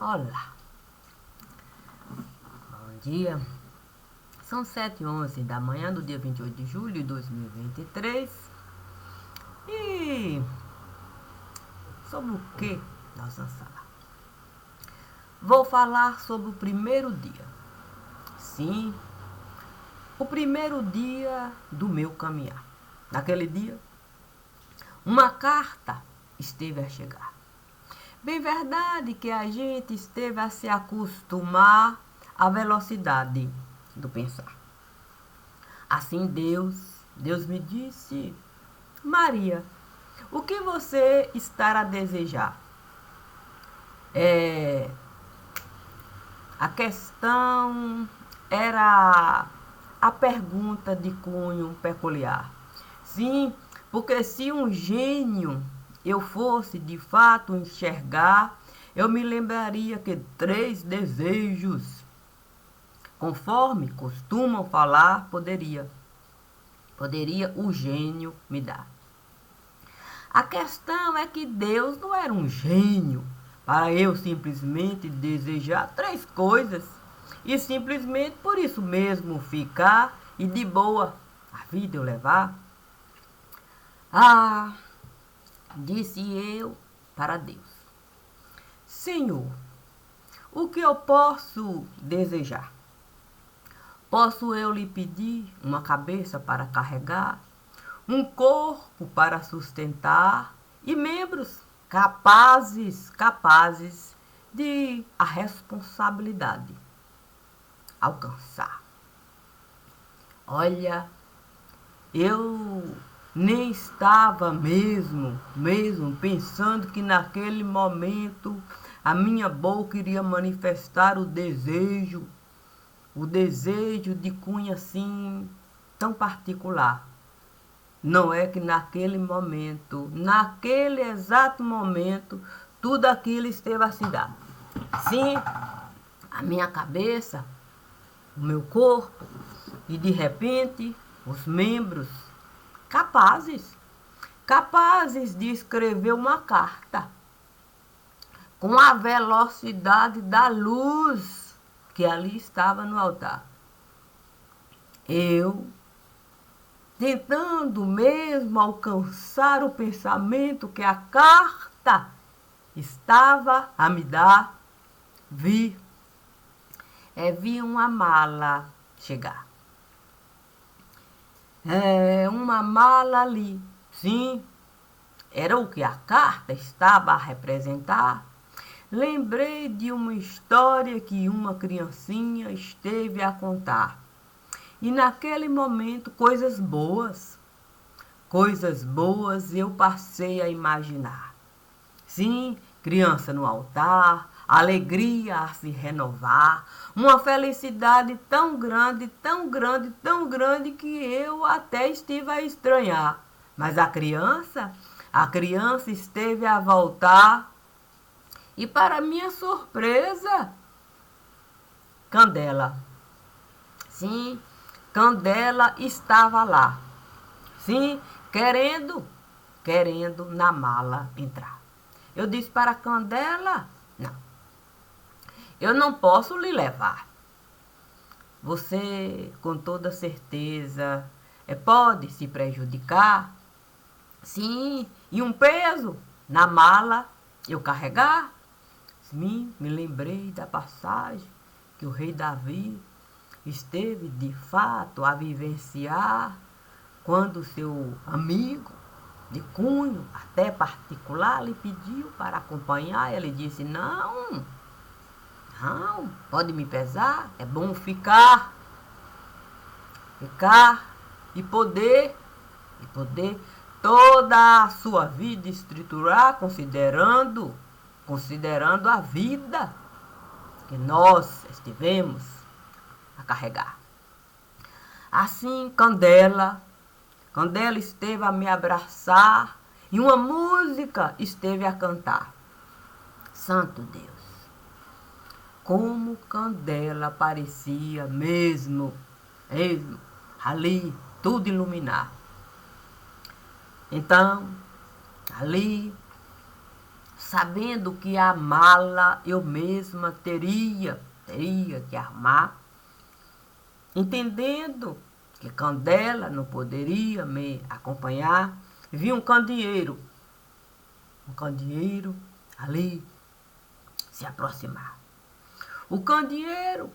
Olá, bom dia. São 7h11 da manhã do dia 28 de julho de 2023. E sobre o que nós vamos falar? Vou falar sobre o primeiro dia. Sim, o primeiro dia do meu caminhar. Naquele dia, uma carta esteve a chegar. Bem verdade que a gente esteve a se acostumar à velocidade do pensar. Assim Deus me disse: Maria, o que você está a desejar? A questão era a pergunta de cunho peculiar. Sim, porque se um gênio eu fosse de fato enxergar, eu me lembraria que 3 desejos, conforme costumam falar, poderia o gênio me dar. A questão é que Deus não era um gênio para eu simplesmente desejar 3 coisas e simplesmente por isso mesmo ficar e de boa a vida eu levar. Ah, disse eu para Deus: Senhor, o que eu posso desejar? Posso eu lhe pedir uma cabeça para carregar, um corpo para sustentar e membros capazes de a responsabilidade alcançar? Olha, eu nem estava mesmo pensando que naquele momento a minha boca iria manifestar o desejo de cunho assim tão particular. Não é que naquele momento, naquele exato momento, tudo aquilo esteve a se dar. Sim, a minha cabeça, o meu corpo e de repente os membros capazes de escrever uma carta com a velocidade da luz que ali estava no altar. Eu, tentando mesmo alcançar o pensamento que a carta estava a me dar, vi uma mala chegar. Uma mala ali. Sim, era o que a carta estava a representar. Lembrei de uma história que uma criancinha esteve a contar. E naquele momento, coisas boas eu passei a imaginar. Sim, criança no altar, alegria a se renovar, uma felicidade tão grande que eu até estive a estranhar. Mas a criança esteve a voltar e, para minha surpresa, Candela. Sim, Candela estava lá. Sim, querendo na mala entrar. Eu disse para Candela: não, eu não posso lhe levar. Você, com toda certeza, pode se prejudicar. Sim, e um peso na mala eu carregar. Sim, me lembrei da passagem que o rei Davi esteve de fato a vivenciar quando seu amigo de cunho até particular lhe pediu para acompanhar. Ele disse: não, pode me pesar, é bom ficar e poder toda a sua vida estruturar, considerando a vida que nós estivemos a carregar. Assim, Candela esteve a me abraçar e uma música esteve a cantar. Santo Deus, como Candela parecia mesmo ali, tudo iluminar. Então, ali, sabendo que a mala eu mesma teria que armar, entendendo que Candela não poderia me acompanhar, vi um candeeiro ali se aproximar. O candeeiro,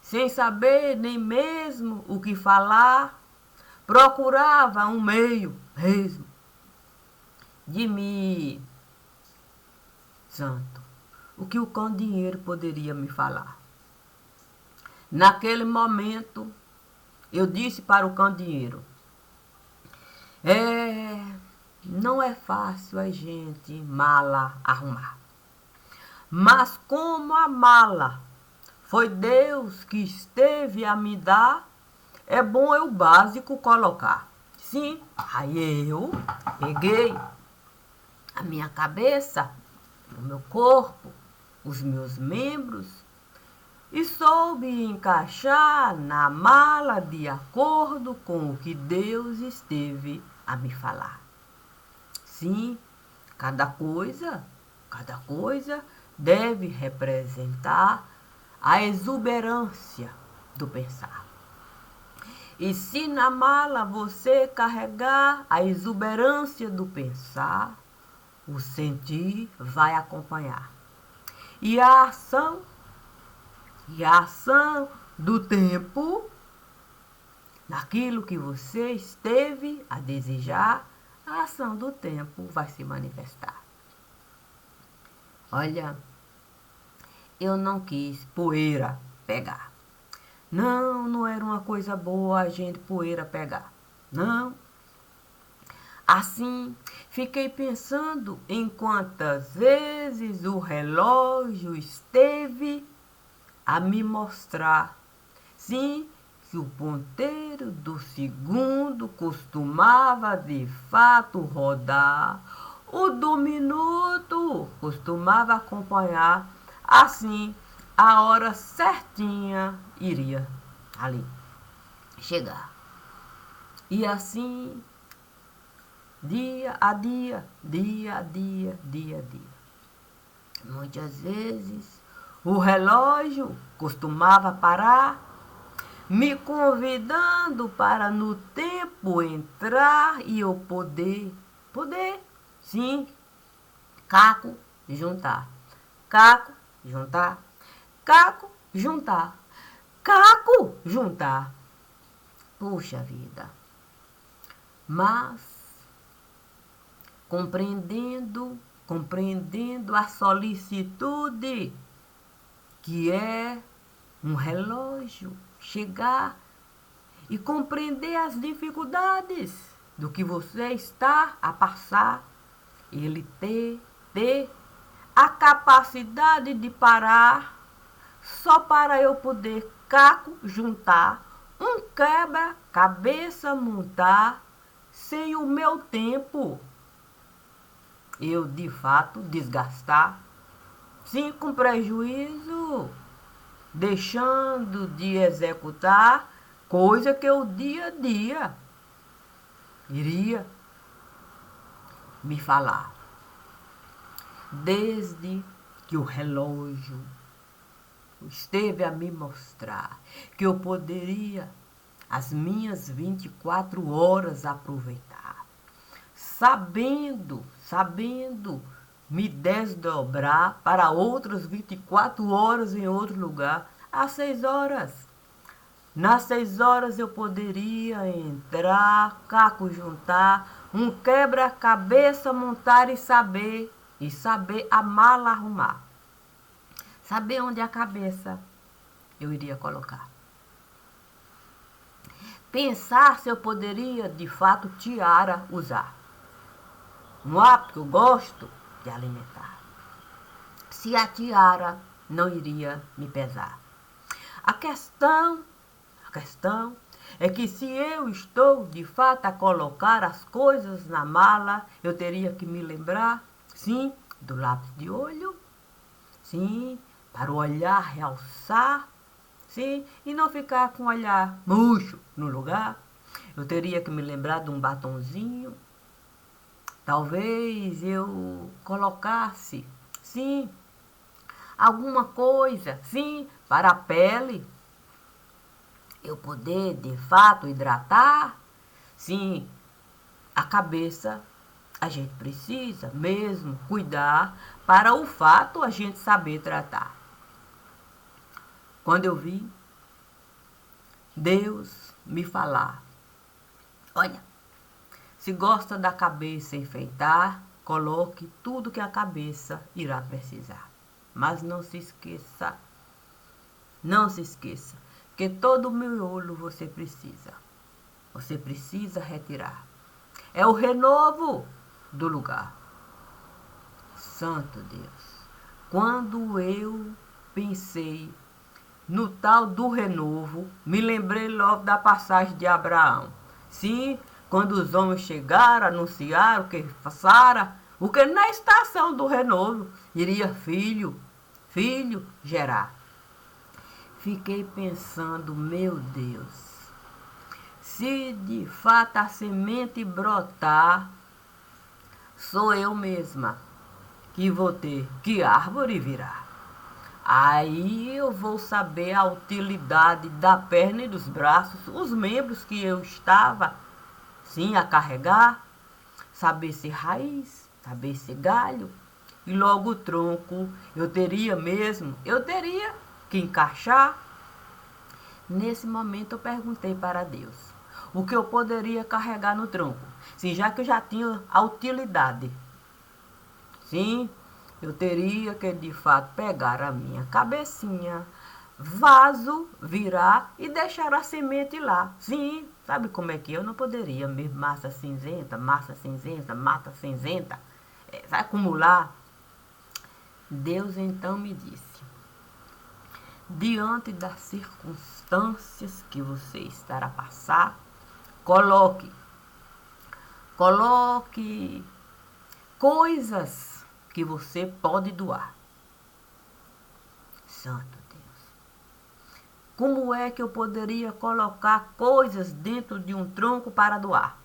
sem saber nem mesmo o que falar, procurava um meio mesmo de me... Santo, o que o candeeiro poderia me falar? Naquele momento, eu disse para o candeeiro: não é fácil a gente mala arrumar. Mas como a mala foi Deus que esteve a me dar, é bom eu básico colocar. Sim, aí eu peguei a minha cabeça, o meu corpo, os meus membros e soube encaixar na mala de acordo com o que Deus esteve a me falar. Sim, cada coisa deve representar a exuberância do pensar. E se na mala você carregar a exuberância do pensar, o sentir vai acompanhar. E a ação do tempo, naquilo que você esteve a desejar, a ação do tempo vai se manifestar. Olha, eu não quis poeira pegar. Não era uma coisa boa a gente poeira pegar. Não. Assim, fiquei pensando em quantas vezes o relógio esteve a me mostrar, sim, que o ponteiro do segundo costumava de fato rodar, o do minuto costumava acompanhar, assim a hora certinha iria ali chegar. E assim, dia a dia. Muitas vezes o relógio costumava parar, me convidando para no tempo entrar e eu poder, sim, caco, juntar, caco, juntar, caco, juntar, caco, juntar. Puxa vida. Mas, compreendendo a solicitude que é um relógio chegar e compreender as dificuldades do que você está a passar, ele ter a capacidade de parar só para eu poder caco juntar, um quebra-cabeça montar sem o meu tempo eu de fato desgastar, sim, com prejuízo, deixando de executar coisa que eu dia a dia iria me falar. Desde que o relógio esteve a me mostrar que eu poderia as minhas 24 horas aproveitar, sabendo me desdobrar para outras 24 horas em outro lugar, às 6 horas. Nas 6 horas eu poderia entrar, caco juntar, um quebra-cabeça montar e saber a mala arrumar. Saber onde a cabeça eu iria colocar. Pensar se eu poderia, de fato, tiara usar. Um hábito que eu gosto de alimentar. Se a tiara não iria me pesar. A questão é que se eu estou, de fato, a colocar as coisas na mala, eu teria que me lembrar, sim, do lápis de olho, sim, para o olhar realçar, sim, e não ficar com o olhar murcho no lugar. Eu teria que me lembrar de um batonzinho, Talvez eu colocasse, sim, alguma coisa, sim, para a pele eu poder de fato hidratar. Sim, a cabeça a gente precisa mesmo cuidar para o fato a gente saber tratar. Quando eu vi Deus me falar, olha, se gosta da cabeça enfeitar, coloque tudo que a cabeça irá precisar. Mas não se esqueça, que todo o miolo você precisa. Você precisa retirar. É o renovo do lugar. Santo Deus. Quando eu pensei no tal do renovo, me lembrei logo da passagem de Abraão. Sim, quando os homens chegaram, anunciaram que Sara, o que na estação do renovo iria filho gerar. Fiquei pensando, meu Deus, se de fato a semente brotar, sou eu mesma que vou ter que árvore virar. Aí eu vou saber a utilidade da perna e dos braços, os membros que eu estava, sim, a carregar, saber ser raiz, saber ser galho, e logo o tronco eu teria que encaixar. Nesse momento eu perguntei para Deus o que eu poderia carregar no tronco, sim, já que eu já tinha a utilidade. Sim, eu teria que de fato pegar a minha cabecinha, vaso, virar e deixar a semente lá. Sim, sabe como é que eu não poderia mesmo massa cinzenta, massa cinzenta, massa cinzenta, vai acumular. Deus então me disse, diante das circunstâncias que você estará a passar, coloque coisas que você pode doar. Santo Deus. Como é que eu poderia colocar coisas dentro de um tronco para doar?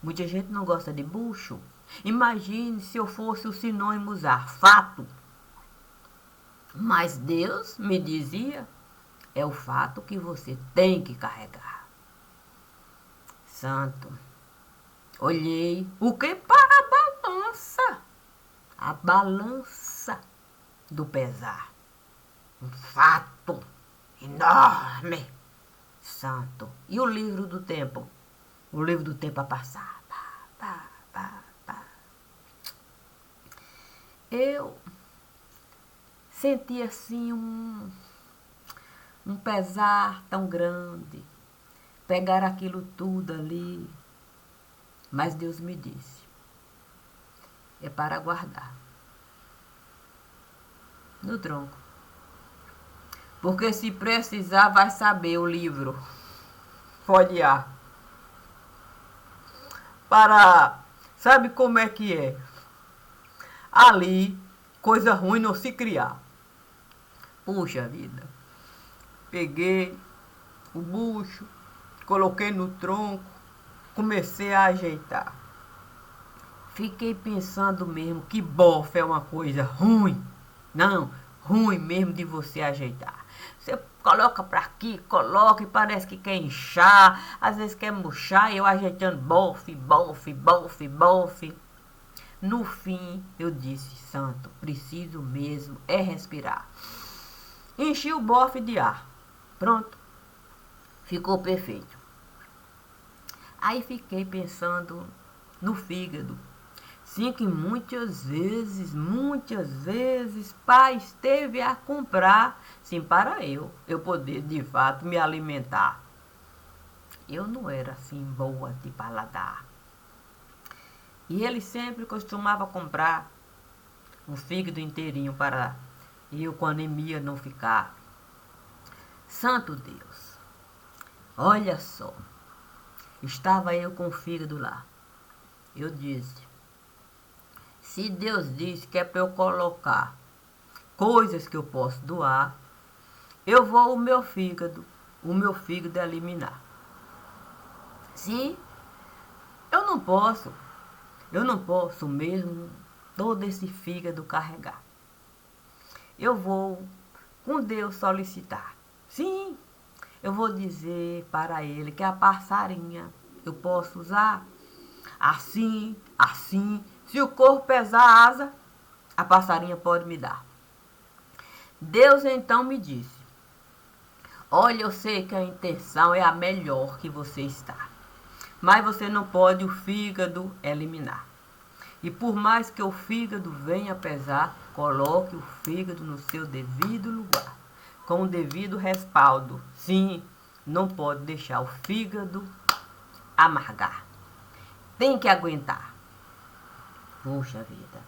Muita gente não gosta de bucho. Imagine se eu fosse o sinônimo usar fato. Mas Deus me dizia, é o fato que você tem que carregar. Santo. Olhei o que para a balança. A balança do pesar. Um fato enorme. Santo. E o livro do tempo? O livro do tempo a passar. Eu senti assim um pesar tão grande. Pegar aquilo tudo ali. Mas Deus me disse, é para guardar no tronco. Porque se precisar, vai saber o livro folhear. Sabe como é que é? Ali, coisa ruim não se criar. Puxa vida. Peguei o bucho, coloquei no tronco, comecei a ajeitar. Fiquei pensando mesmo que bofe é uma coisa ruim. Não, ruim mesmo de você ajeitar. Você coloca pra aqui, coloca e parece que quer inchar, às vezes quer murchar, e eu ajeitando bofe. No fim, eu disse, santo, preciso mesmo é respirar. Enchi o bofe de ar. Pronto. Ficou perfeito. Aí fiquei pensando no fígado. Sim, que muitas vezes, pai esteve a comprar, sim, para eu poder de fato me alimentar. Eu não era assim boa de paladar. E ele sempre costumava comprar um fígado inteirinho para eu com anemia não ficar. Santo Deus, olha só, estava eu com o fígado lá. Eu disse, se Deus diz que é para eu colocar coisas que eu posso doar, eu vou o meu fígado eliminar. Sim, eu não posso Eu não posso mesmo todo esse fígado carregar. Eu vou com Deus solicitar. Sim, eu vou dizer para ele que a passarinha eu posso usar assim, assim. Se o corpo pesar a asa, a passarinha pode me dar. Deus então me disse: olha, eu sei que a intenção é a melhor que você está, mas você não pode o fígado eliminar. E por mais que o fígado venha pesar, coloque o fígado no seu devido lugar, com o devido respaldo. Sim, não pode deixar o fígado amargar. Tem que aguentar. Puxa vida.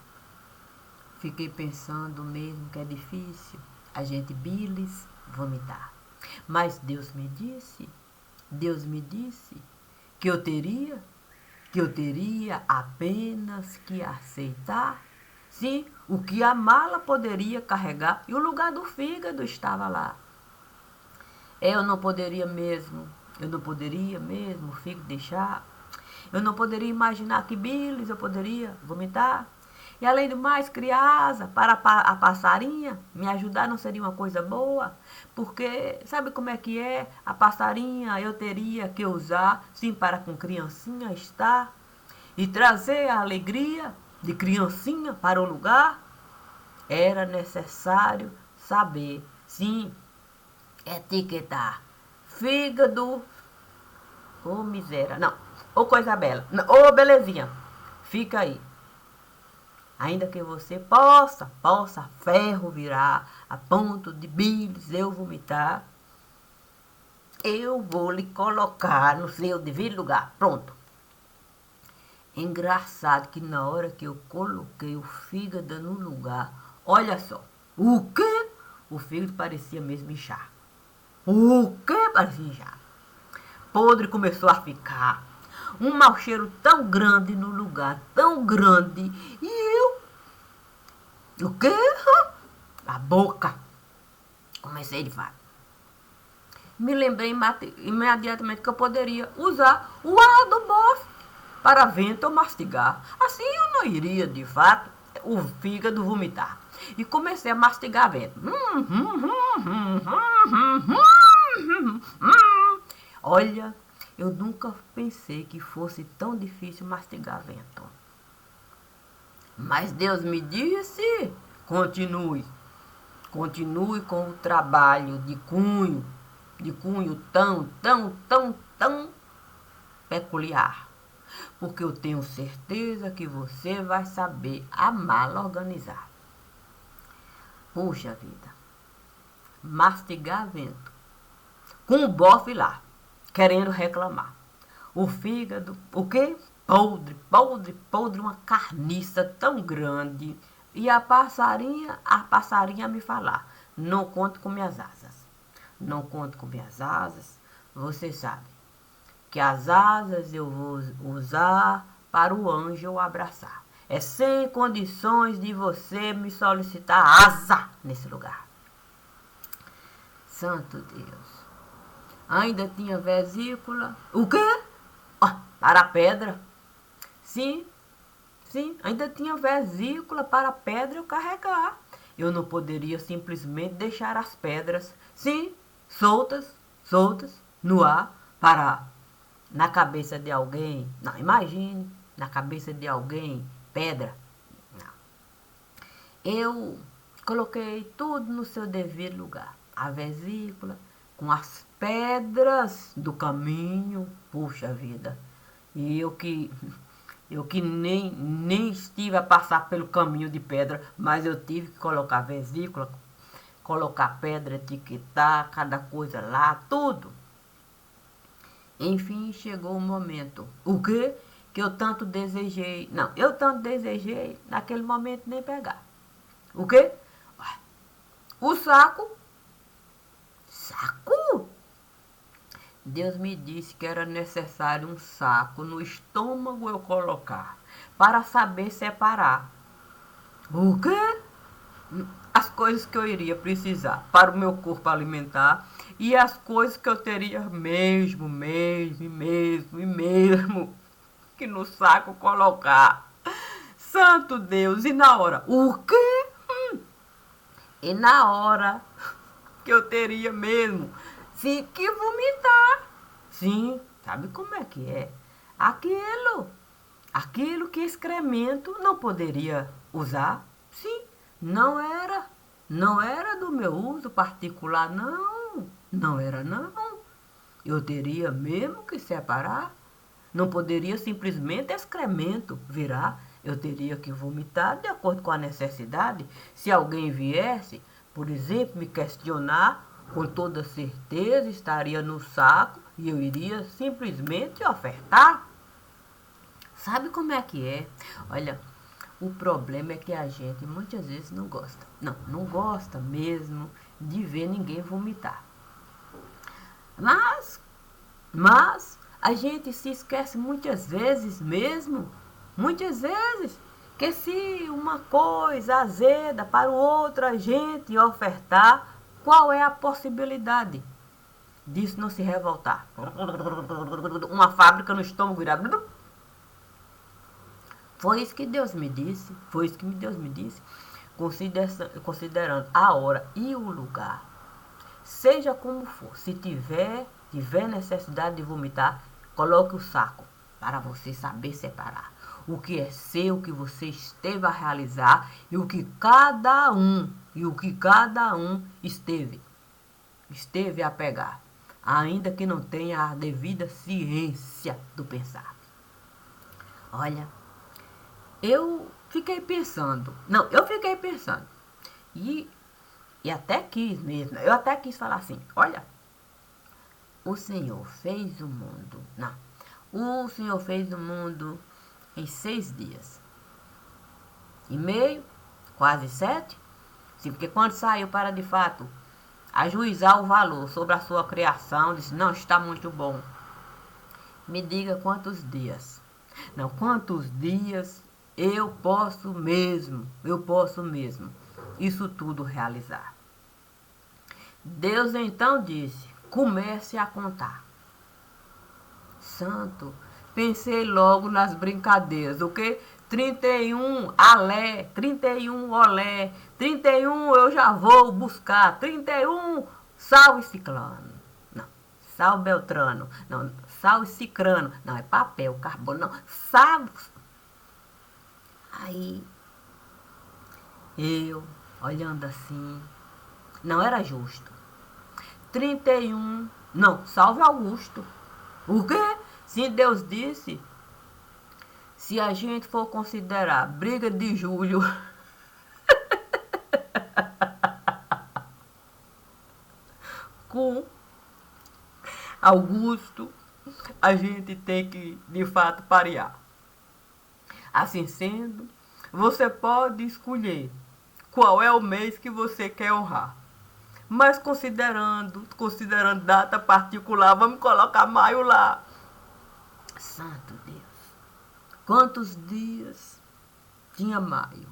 Fiquei pensando mesmo que é difícil a gente bilis vomitar. Mas Deus me disse que eu teria apenas que aceitar, sim, o que a mala poderia carregar, e o lugar do fígado estava lá. Eu não poderia mesmo o fígado deixar. Eu não poderia imaginar que bilis eu poderia vomitar. E além do mais, criar asa para a passarinha me ajudar não seria uma coisa boa? Porque sabe como é que é? A passarinha eu teria que usar, sim, para com criancinha estar e trazer a alegria de criancinha para o lugar. Era necessário saber, sim, etiquetar. Fígado, ô miséria, não, ô coisa bela, ô belezinha, fica aí. Ainda que você possa ferro virar, a ponto de bilis eu vomitar, eu vou lhe colocar no seu devido lugar. Pronto. Engraçado que na hora que eu coloquei o fígado no lugar, olha só, o quê? O fígado parecia mesmo inchar. O quê? Parecia inchar. Podre começou a ficar. Um mau cheiro tão grande no lugar, tão grande. E eu... O quê? A boca. Comecei de fato. Me lembrei imediatamente que eu poderia usar o ar do bofe para vento ou mastigar. Assim eu não iria, de fato, o fígado vomitar. E comecei a mastigar vento. Olha, eu nunca pensei que fosse tão difícil mastigar vento. Mas Deus me disse, continue com o trabalho de cunho tão peculiar. Porque eu tenho certeza que você vai saber amá-la organizar. Puxa vida, mastigar vento, com o bofe lá, querendo reclamar. O fígado, o quê? Podre, uma carniça tão grande. E a passarinha me falar, não conto com minhas asas. Não conto com minhas asas. Você sabe que as asas eu vou usar para o anjo abraçar. É sem condições de você me solicitar asa nesse lugar. Santo Deus. Ainda tinha vesícula. O quê? Para a pedra. Sim, ainda tinha vesícula para a pedra eu carregar. Eu não poderia simplesmente deixar as pedras, sim, soltas, no ar, na cabeça de alguém. Não, imagine, na cabeça de alguém, pedra. Não. Eu coloquei tudo no seu devido lugar. A vesícula, com as pedras do caminho, puxa vida. E eu que nem estive a passar pelo caminho de pedra, mas eu tive que colocar vesícula, colocar pedra, etiquetar, cada coisa lá, tudo. Enfim, chegou o momento. O quê? Que eu tanto desejei. Não, eu tanto desejei, naquele momento nem pegar. O quê? O saco. Saco? Deus me disse que era necessário um saco no estômago eu colocar, para saber separar. O quê? As coisas que eu iria precisar para o meu corpo alimentar e as coisas que eu teria mesmo que no saco colocar. Santo Deus, e na hora? O quê? E na hora que eu teria mesmo, sim, que vomitar. Sim, sabe como é que é? Aquilo, aquilo que excremento não poderia usar. Sim, não era do meu uso particular, não. Não era, não. Eu teria mesmo que separar. Não poderia simplesmente excremento virar. Eu teria que vomitar de acordo com a necessidade. Se alguém viesse, por exemplo, me questionar, com toda certeza estaria no saco e eu iria simplesmente ofertar. Sabe como é que é? Olha, o problema é que a gente muitas vezes não gosta. Não, não gosta mesmo de ver ninguém vomitar. Mas a gente se esquece muitas vezes mesmo, muitas vezes, que se uma coisa azeda para o outro a gente ofertar, qual é a possibilidade disso não se revoltar? Uma fábrica no estômago virar. Foi isso que Deus me disse, foi isso que Deus me disse, considerando a hora e o lugar. Seja como for, se tiver necessidade de vomitar, coloque o saco para você saber separar o que é seu, o que você esteve a realizar e o que cada um esteve a pegar, ainda que não tenha a devida ciência do pensar. Olha, eu fiquei pensando e até quis mesmo, eu até quis falar assim, olha, o Senhor fez o mundo. Não. O Senhor fez o mundo em 6 dias. E meio, quase 7. Sim, porque quando saiu para de fato ajuizar o valor sobre a sua criação, disse, não, está muito bom. Me diga quantos dias. Não, quantos dias eu posso mesmo, isso tudo realizar. Deus então disse, comece a contar. Santo, pensei logo nas brincadeiras, o que? 31 alé, 31 olé, 31 eu já vou buscar, 31 salve ciclano, não, salve beltrano, não, salve cicrano, não, é papel, carbono, não, salve. Aí, eu, olhando assim, não era justo. 31, não, salve Augusto. O quê? Se Deus disse, se a gente for considerar briga de julho com Augusto, a gente tem que, de fato, parear. Assim sendo, você pode escolher qual é o mês que você quer honrar. Mas considerando data particular, vamos colocar maio lá. Santo Deus. Quantos dias tinha maio?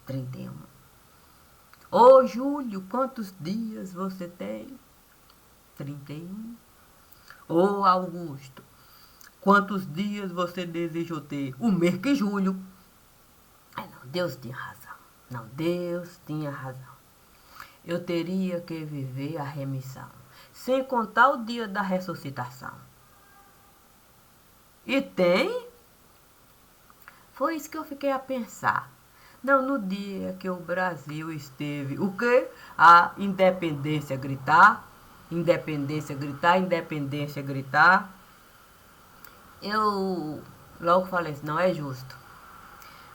31. Ô Júlio, quantos dias você tem? 31. Ô Augusto, quantos dias você desejou ter? O mês que julho. Não, Deus tinha razão. Não, Deus tinha razão. Eu teria que viver a remissão, sem contar o dia da ressuscitação. E tem? Foi isso que eu fiquei a pensar. Não, no dia que o Brasil esteve, o quê? A independência gritar, independência gritar, independência gritar. Eu logo falei assim, não é justo.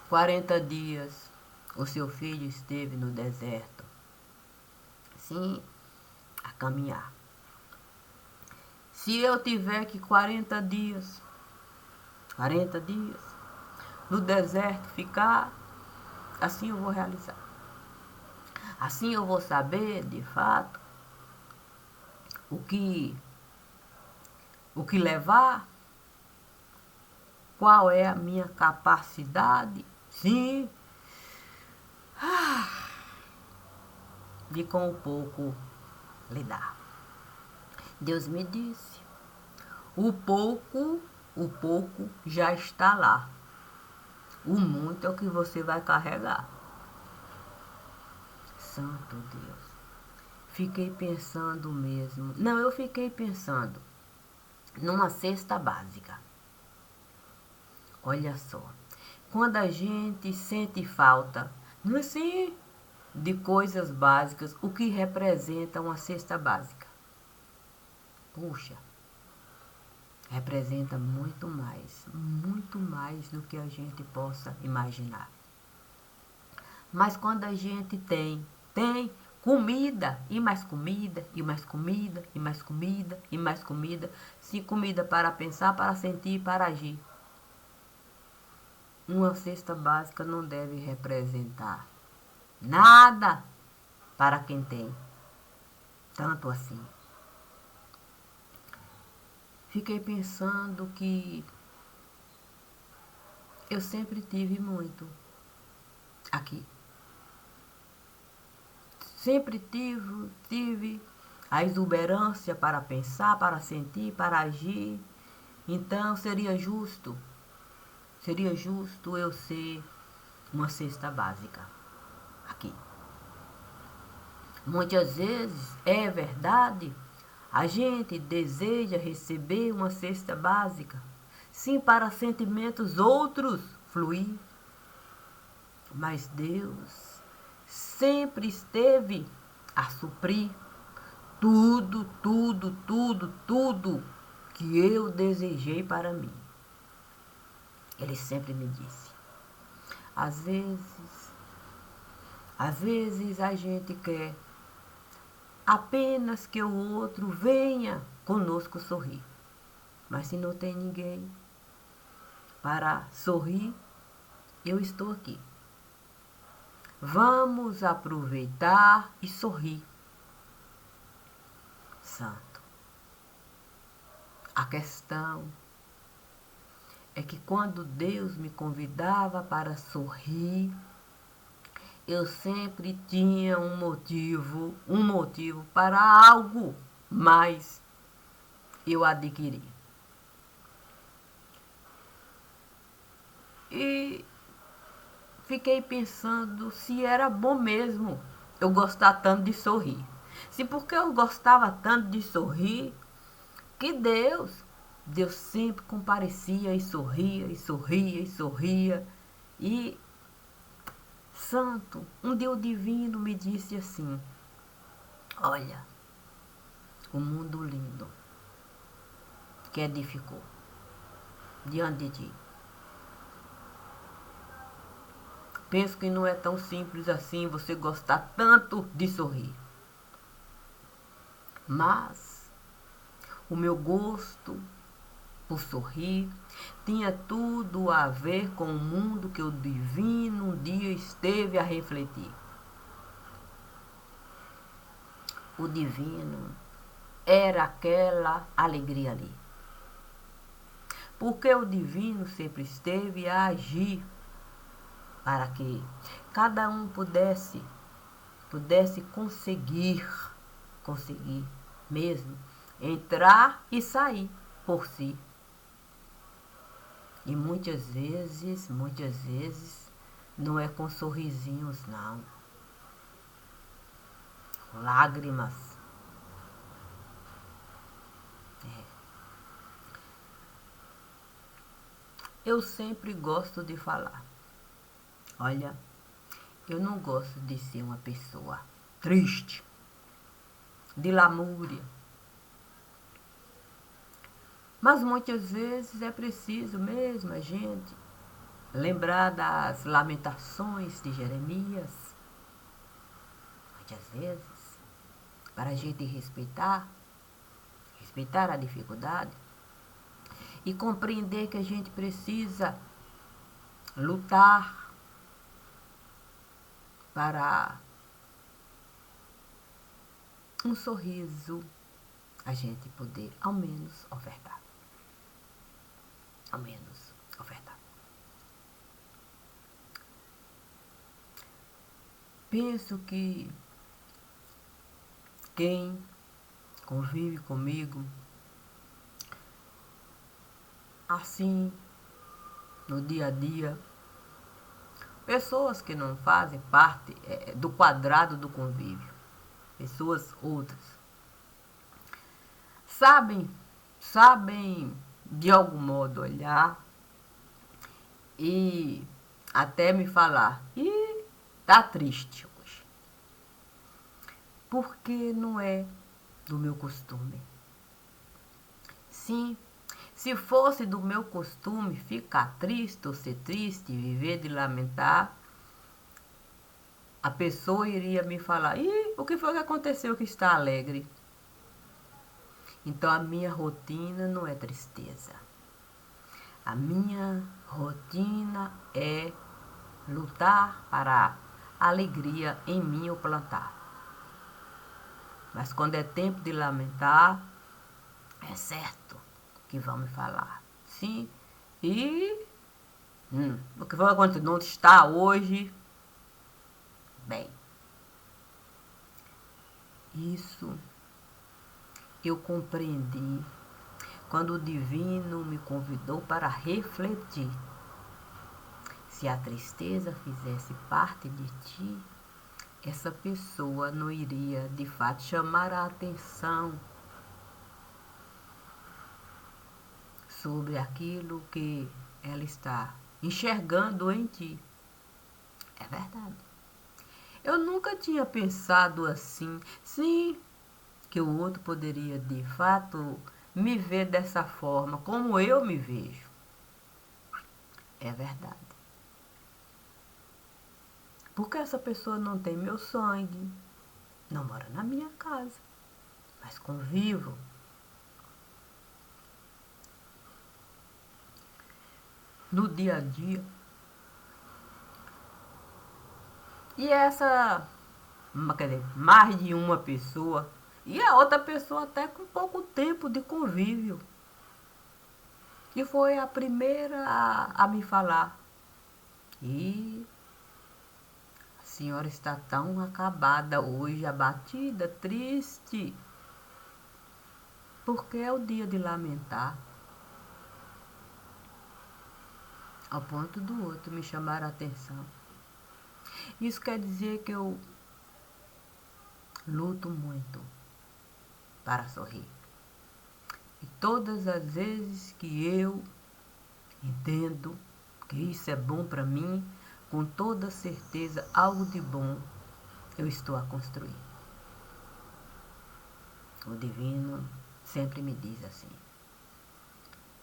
40 dias o seu filho esteve no deserto, sim, a caminhar. Se eu tiver que 40 dias no deserto ficar, assim eu vou realizar. Assim eu vou saber, de fato, o que levar, qual é a minha capacidade, sim, de com o pouco lidar. Deus me disse, o pouco já está lá. O muito é o que você vai carregar. Santo Deus. Fiquei pensando mesmo. Não, eu fiquei pensando numa cesta básica. Olha só. Quando a gente sente falta, não é assim, de coisas básicas, o que representa uma cesta básica? Puxa, representa muito mais do que a gente possa imaginar. Mas quando a gente tem comida, e mais comida, e mais comida, e mais comida, e mais comida, sim, comida para pensar, para sentir, para agir. Uma cesta básica não deve representar nada para quem tem, tanto assim. Fiquei pensando que eu sempre tive muito aqui. Sempre tive a exuberância para pensar, para sentir, para agir. Então seria justo eu ser uma cesta básica aqui. Muitas vezes é verdade, a gente deseja receber uma cesta básica, sim, para sentimentos outros fluir, mas Deus sempre esteve a suprir tudo que eu desejei para mim. Ele sempre me disse. Às vezes a gente quer apenas que o outro venha conosco sorrir. Mas se não tem ninguém para sorrir, eu estou aqui. Vamos aproveitar e sorrir. Santo. A questão é que quando Deus me convidava para sorrir, eu sempre tinha um motivo para algo mais eu adquiri. E fiquei pensando se era bom mesmo eu gostar tanto de sorrir. Se porque eu gostava tanto de sorrir, que Deus sempre comparecia e sorria, e sorria, e sorria. E, santo, um Deus divino me disse assim, olha, o mundo lindo que edificou diante de ti. Penso que não é tão simples assim você gostar tanto de sorrir. Mas o meu gosto por sorrir tinha tudo a ver com o mundo que o divino um dia esteve a refletir. O divino era aquela alegria ali. Porque o divino sempre esteve a agir para que cada um pudesse conseguir mesmo entrar e sair por si. E muitas vezes, não é com sorrisinhos, não. Lágrimas. É. Eu sempre gosto de falar. Olha, eu não gosto de ser uma pessoa triste, de lamúria. Mas muitas vezes é preciso mesmo a gente lembrar das lamentações de Jeremias. Muitas vezes, para a gente respeitar a dificuldade e compreender que a gente precisa lutar para um sorriso a gente poder ao menos ofertar. Ao menos ofertar. Penso que quem convive comigo assim no dia a dia pessoas que não fazem parte do quadrado do convívio, pessoas outras, sabem de algum modo olhar e até me falar, e tá triste hoje, porque não é do meu costume. Sim, se fosse do meu costume ficar triste ou ser triste, viver de lamentar, a pessoa iria me falar, e o que foi que aconteceu que está alegre? Então a minha rotina não é tristeza. A minha rotina é lutar para a alegria em mim eu plantar. Mas quando é tempo de lamentar, é certo que vão me falar. Sim, e o que vai acontecer não está hoje. Bem, isso eu compreendi quando o divino me convidou para refletir. Se a tristeza fizesse parte de ti, essa pessoa não iria de fato chamar a atenção sobre aquilo que ela está enxergando em ti. É verdade. Eu nunca tinha pensado assim. Sim, que o outro poderia de fato me ver dessa forma, como eu me vejo. É verdade. Porque essa pessoa não tem meu sangue, não mora na minha casa, mas convivo. No dia a dia. E essa, quer dizer, mais de uma pessoa, e a outra pessoa até com pouco tempo de convívio. E foi a primeira a me falar. E a senhora está tão acabada hoje, abatida, triste, porque é o dia de lamentar. Ao ponto do outro me chamar a atenção. Isso quer dizer que eu luto muito para sorrir. E todas as vezes que eu entendo que isso é bom para mim, com toda certeza algo de bom eu estou a construir. O divino sempre me diz assim.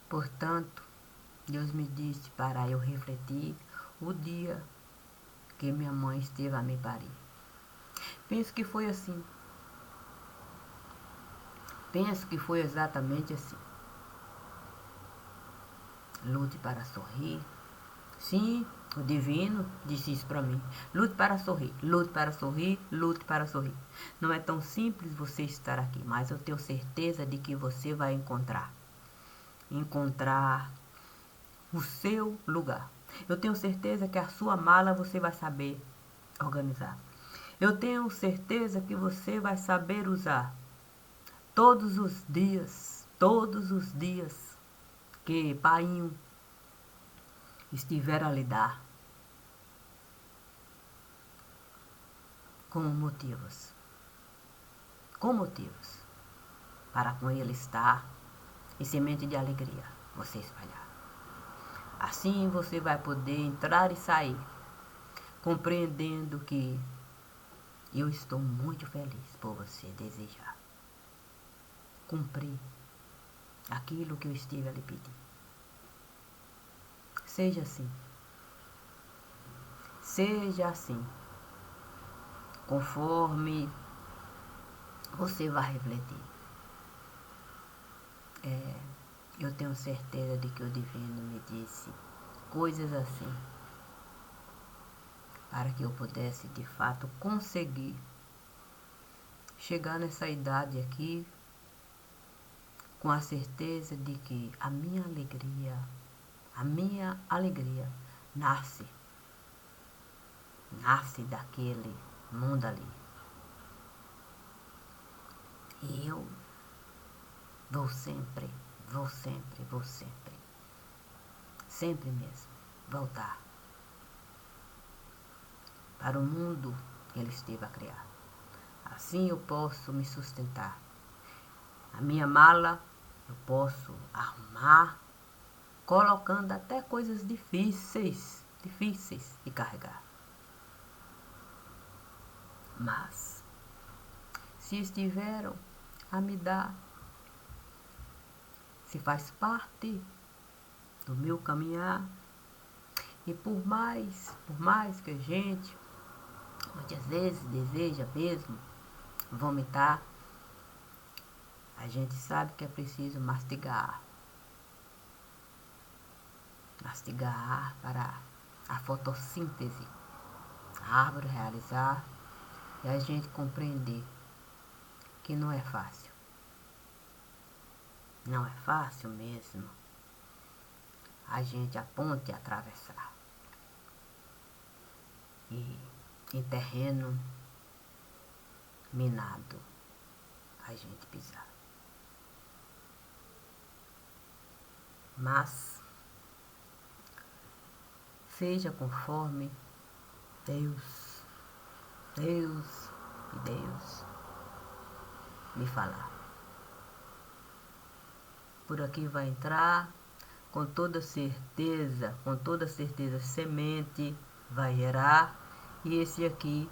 Portanto, Deus me disse para eu refletir o dia que minha mãe esteve a me parir. Penso que foi assim. Penso que foi exatamente assim. Lute para sorrir. Sim, o divino disse isso para mim. Lute para sorrir, lute para sorrir, lute para sorrir. Não é tão simples você estar aqui, mas eu tenho certeza de que você vai encontrar o seu lugar. Eu tenho certeza que a sua mala você vai saber organizar. Eu tenho certeza que você vai saber usar todos os dias que Painho estiver a lidar com motivos. Com motivos. Para com ele estar e semente de alegria você espalhar. Assim você vai poder entrar e sair, compreendendo que eu estou muito feliz por você desejar cumprir aquilo que eu estive a lhe pedir. Seja assim. Seja assim. Conforme você vai refletir. Eu tenho certeza de que o divino me disse coisas assim para que eu pudesse de fato conseguir chegar nessa idade aqui com a certeza de que a minha alegria nasce daquele mundo ali. E eu vou sempre, sempre mesmo voltar para o mundo que ele esteve a criar. Assim eu posso me sustentar. A minha mala eu posso arrumar, colocando até coisas difíceis de carregar. Mas, se estiveram a me dar, se faz parte do meu caminhar, e por mais que a gente muitas vezes deseja mesmo vomitar, a gente sabe que é preciso mastigar. Mastigar para a fotossíntese, a árvore realizar e a gente compreender que não é fácil. Não é fácil mesmo a gente a ponte atravessar. E em terreno minado a gente pisar. Mas seja conforme Deus me falar. Por aqui vai entrar, com toda certeza, semente vai gerar, e esse aqui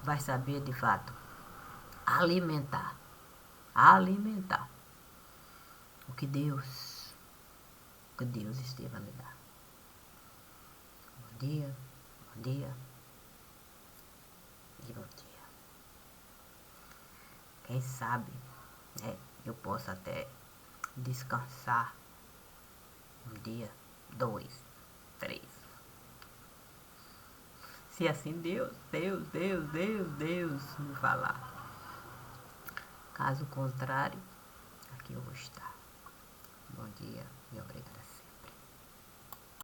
vai saber de fato alimentar o que Deus esteve a me dar. Bom dia e bom dia. Quem sabe, eu posso até descansar um dia, 2, 3. Se assim Deus me falar. Caso contrário, aqui eu vou estar. Bom dia e obrigada.